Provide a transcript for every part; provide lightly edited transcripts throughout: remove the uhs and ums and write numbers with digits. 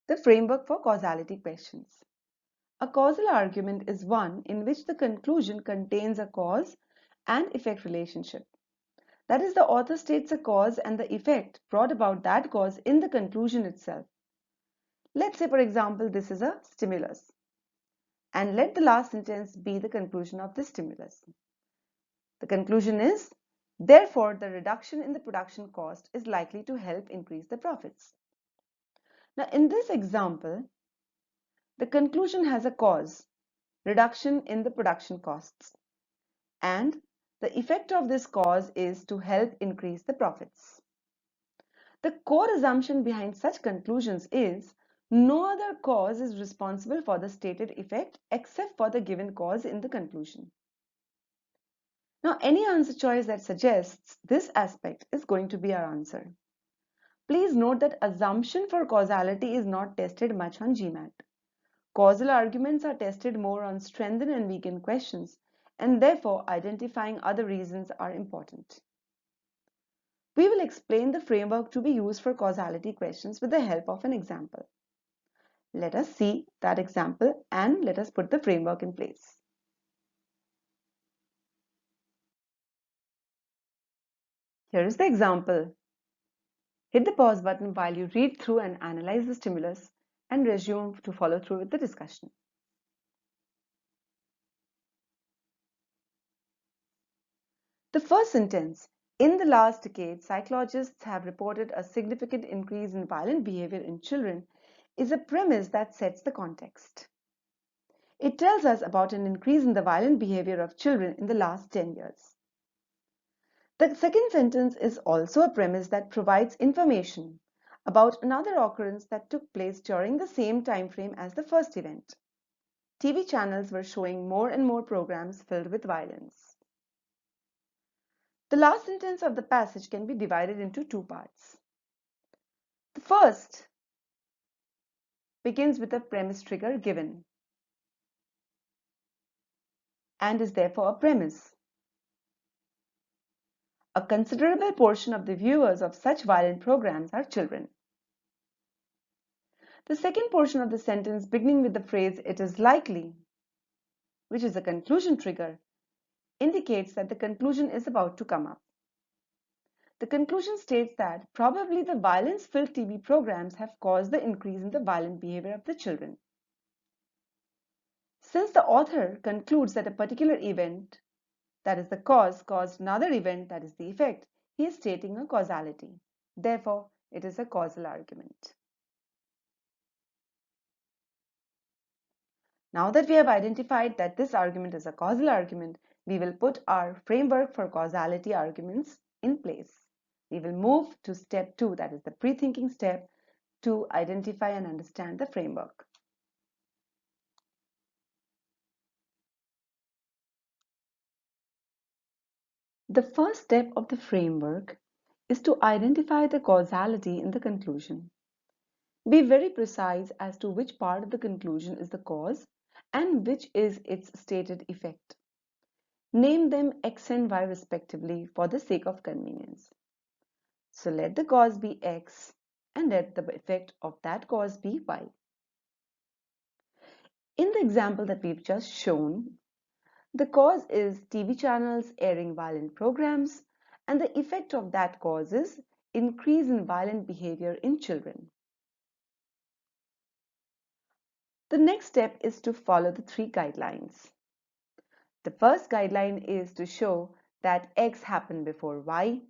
The framework for causality questions. A causal argument is one in which the conclusion contains a cause and effect relationship. That is, the author states a cause and the effect brought about that cause in the conclusion itself. Let's say, for example, this is a stimulus, and let the last sentence be the conclusion of this stimulus. The conclusion is, therefore, the reduction in the production cost is likely to help increase the profits. Now, in this example, the conclusion has a cause, reduction in the production costs, and the effect of this cause is to help increase the profits. The core assumption behind such conclusions is no other cause is responsible for the stated effect except for the given cause in the conclusion. Now, any answer choice that suggests this aspect is going to be our answer. Please note that assumption for causality is not tested much on GMAT. Causal arguments are tested more on strengthen and weaken questions, and therefore identifying other reasons are important. We will explain the framework to be used for causality questions with the help of an example. Let us see that example and let us put the framework in place. Here is the example. Hit the pause button while you read through and analyze the stimulus and resume to follow through with the discussion. The first sentence, in the last decade, psychologists have reported a significant increase in violent behavior in children, is a premise that sets the context. It tells us about an increase in the violent behavior of children in the last 10 years. The second sentence is also a premise that provides information about another occurrence that took place during the same time frame as the first event. TV channels were showing more and more programs filled with violence. The last sentence of the passage can be divided into two parts. The first begins with a premise trigger given and is therefore a premise. A considerable portion of the viewers of such violent programs are children. The second portion of the sentence, beginning with the phrase "it is likely," which is a conclusion trigger, indicates that the conclusion is about to come up. The conclusion states that probably the violence-filled TV programs have caused the increase in the violent behavior of the children. Since the author concludes that a particular event, that is the cause, caused another event, that is the effect, he is stating a causality. Therefore, it is a causal argument. Now that we have identified that this argument is a causal argument, we will put our framework for causality arguments in place. We will move to step 2, that is the pre-thinking step, to identify and understand the framework. The first step of the framework is to identify the causality in the conclusion. Be very precise as to which part of the conclusion is the cause and which is its stated effect. Name them X and Y respectively for the sake of convenience. So let the cause be X and let the effect of that cause be Y. In the example that we've just shown, the cause is TV channels airing violent programs, and the effect of that cause is increase in violent behavior in children. The next step is to follow the 3 guidelines. The first guideline is to show that X happened before Y.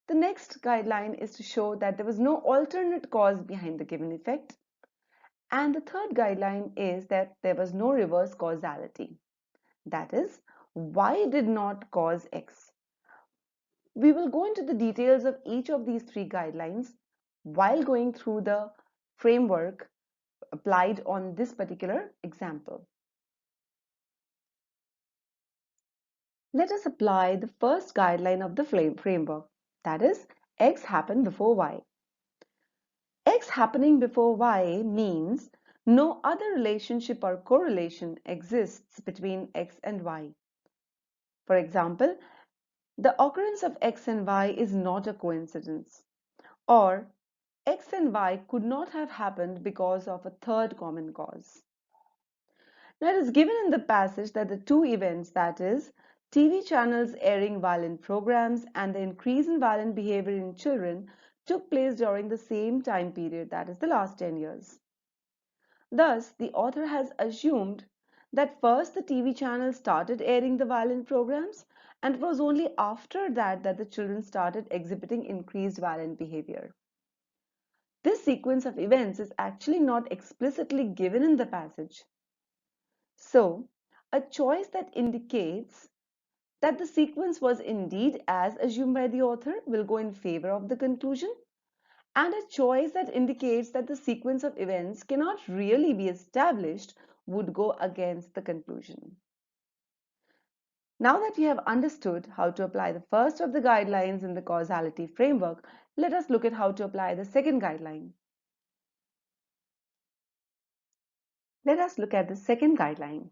The next guideline is to show that there was no alternate cause behind the given effect. And the third guideline is that there was no reverse causality. That is, Y did not cause X. We will go into the details of each of these 3 guidelines while going through the framework applied on this particular example. Let us apply the first guideline of the framework, that is, X happened before Y. X happening before Y means no other relationship or correlation exists between X and Y. For example, the occurrence of X and Y is not a coincidence, or X and Y could not have happened because of a third common cause. Now, it is given in the passage that the two events, that is, TV channels airing violent programs and the increase in violent behavior in children, took place during the same time period, that is, the last 10 years. Thus, the author has assumed that first the TV channel started airing the violent programs, and it was only after that that the children started exhibiting increased violent behavior. This sequence of events is actually not explicitly given in the passage. So, a choice that indicates that the sequence was indeed as assumed by the author will go in favor of the conclusion, and a choice that indicates that the sequence of events cannot really be established would go against the conclusion. Now that we have understood how to apply the first of the guidelines in the causality framework, let us look at how to apply the second guideline. Let us look at the second guideline.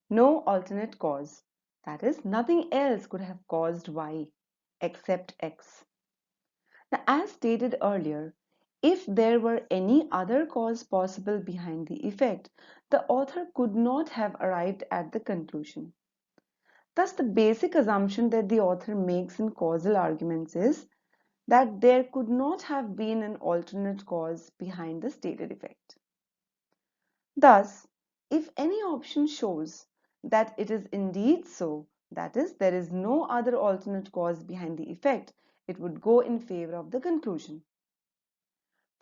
No alternate cause. That is, nothing else could have caused Y except X. Now, as stated earlier, if there were any other cause possible behind the effect, the author could not have arrived at the conclusion. Thus, the basic assumption that the author makes in causal arguments is that there could not have been an alternate cause behind the stated effect. Thus, if any option shows that it is indeed so, that is, there is no other alternate cause behind the effect, it would go in favor of the conclusion.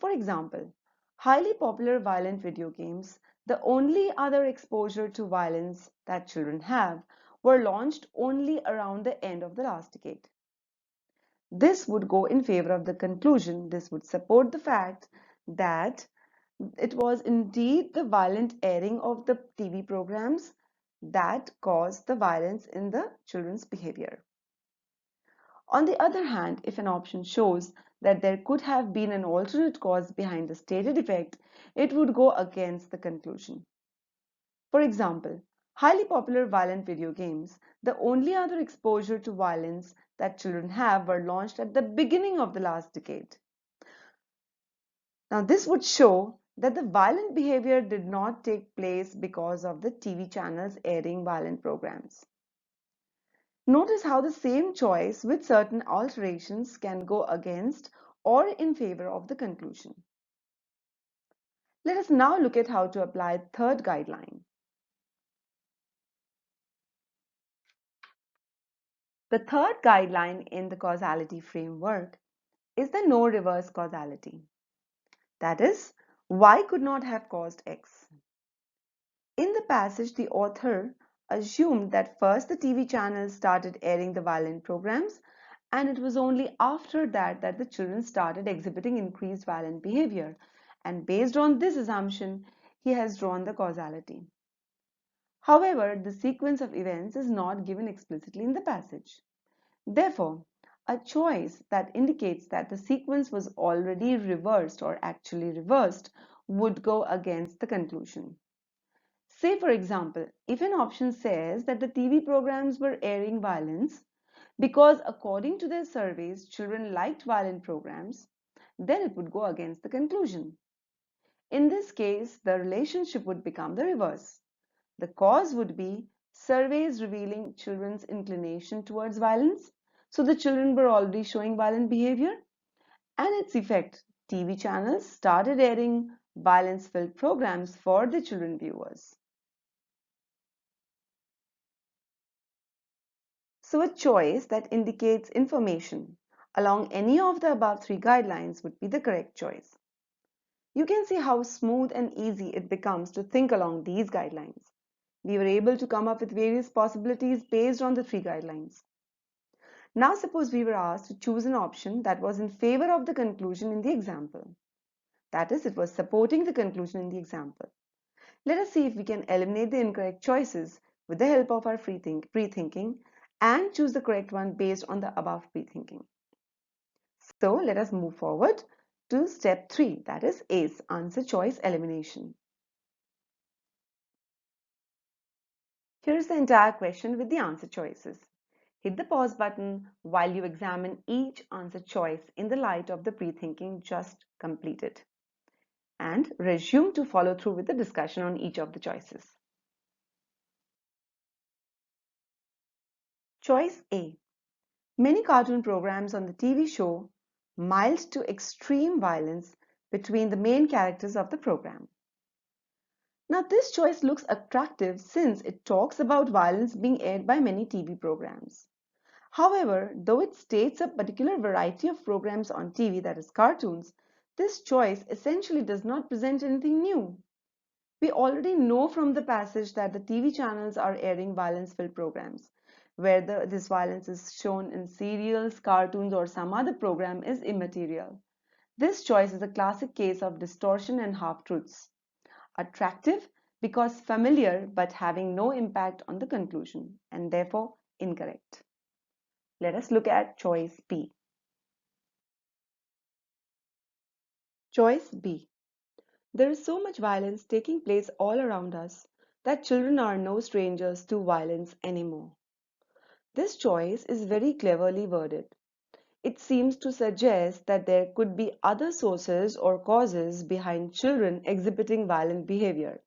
For example, highly popular violent video games, the only other exposure to violence that children have, were launched only around the end of the last decade. This would go in favor of the conclusion. This would support the fact that it was indeed the violent airing of the TV programs that caused the violence in the children's behavior. On the other hand, if an option shows that there could have been an alternate cause behind the stated effect, it would go against the conclusion. For example, highly popular violent video games, the only other exposure to violence that children have, were launched at the beginning of the last decade. Now, this would show that the violent behavior did not take place because of the TV channels airing violent programs. Notice how the same choice with certain alterations can go against or in favor of the conclusion. Let us now look at how to apply the third guideline. The third guideline in the causality framework is the no reverse causality. That is, Y could not have caused X. In the passage, the author assumed that first the TV channels started airing the violent programs, and it was only after that that the children started exhibiting increased violent behavior. And based on this assumption, he has drawn the causality. However, the sequence of events is not given explicitly in the passage. Therefore, a choice that indicates that the sequence was already reversed or actually reversed would go against the conclusion. Say, for example, if an option says that the TV programs were airing violence because, according to their surveys, children liked violent programs, then it would go against the conclusion. In this case, the relationship would become the reverse. The cause would be surveys revealing children's inclination towards violence, so the children were already showing violent behavior, and its effect, TV channels started airing violence-filled programs for the children viewers. So a choice that indicates information along any of the above three guidelines would be the correct choice. You can see how smooth and easy it becomes to think along these guidelines. We were able to come up with various possibilities based on the three guidelines. Now suppose we were asked to choose an option that was in favor of the conclusion in the example. That is, it was supporting the conclusion in the example. Let us see if we can eliminate the incorrect choices with the help of our pre-thinking and choose the correct one based on the above pre-thinking. So let us move forward to step 3, that is ACE, answer choice elimination. Here is the entire question with the answer choices. Hit the pause button while you examine each answer choice in the light of the pre-thinking just completed, and resume to follow through with the discussion on each of the choices. Choice A. Many cartoon programs on the TV show mild to extreme violence between the main characters of the program. Now, this choice looks attractive since it talks about violence being aired by many TV programs. However, though it states a particular variety of programs on TV, that is cartoons, this choice essentially does not present anything new. We already know from the passage that the TV channels are airing violence-filled programs. Whether this violence is shown in serials, cartoons, or some other program is immaterial. This choice is a classic case of distortion and half-truths. Attractive because familiar but having no impact on the conclusion, and therefore incorrect. Let us look at choice B. Choice B. There is so much violence taking place all around us that children are no strangers to violence anymore. This choice is very cleverly worded. It seems to suggest that there could be other sources or causes behind children exhibiting violent behavior.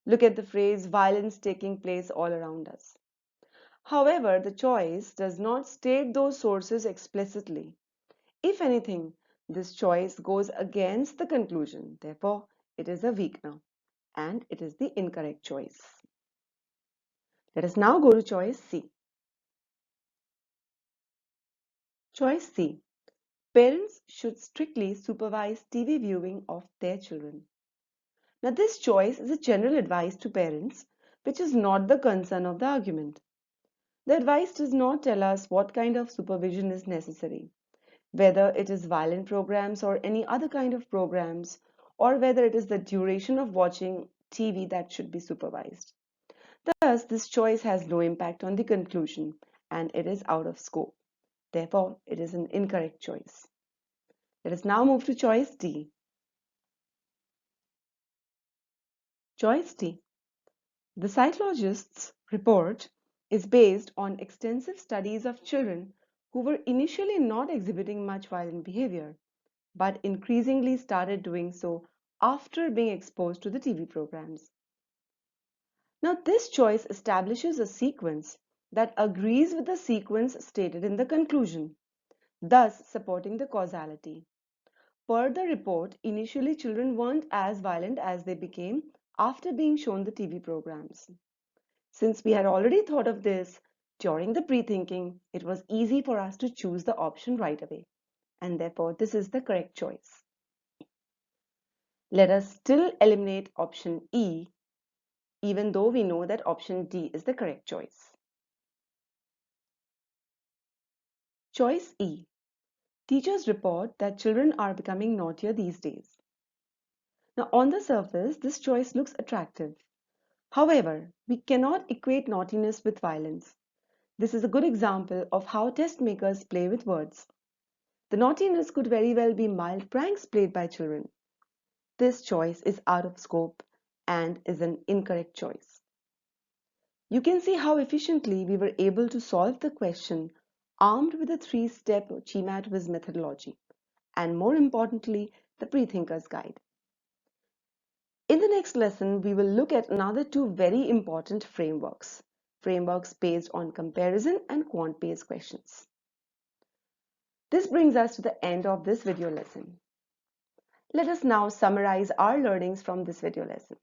Look at the phrase violence taking place all around us. However, the choice does not state those sources explicitly. If anything, this choice goes against the conclusion. Therefore, it is a weakener and it is the incorrect choice. Let us now go to choice C. Choice C. Parents should strictly supervise TV viewing of their children. Now, this choice is a general advice to parents, which is not the concern of the argument. The advice does not tell us what kind of supervision is necessary, whether it is violent programs or any other kind of programs, or whether it is the duration of watching TV that should be supervised. Thus, this choice has no impact on the conclusion and it is out of scope. Therefore, it is an incorrect choice. Let us now move to choice D. Choice D. The psychologist's report is based on extensive studies of children who were initially not exhibiting much violent behavior, but increasingly started doing so after being exposed to the TV programs. Now, this choice establishes a sequence that agrees with the sequence stated in the conclusion, thus supporting the causality. Per the report, initially children weren't as violent as they became after being shown the TV programs. Since we had already thought of this during the pre-thinking, it was easy for us to choose the option right away, and therefore this is the correct choice. Let us still eliminate option E, even though we know that option D is the correct choice. Choice E. Teachers report that children are becoming naughtier these days. Now, on the surface, this choice looks attractive. However, we cannot equate naughtiness with violence. This is a good example of how test makers play with words. The naughtiness could very well be mild pranks played by children. This choice is out of scope and is an incorrect choice. You can see how efficiently we were able to solve the question armed with a three-step GMAT whiz methodology, and more importantly, the pre-thinker's guide. In the next lesson, we will look at another two very important frameworks based on comparison and quant-based questions. This brings us to the end of this video lesson. Let us now summarize our learnings from this video lesson.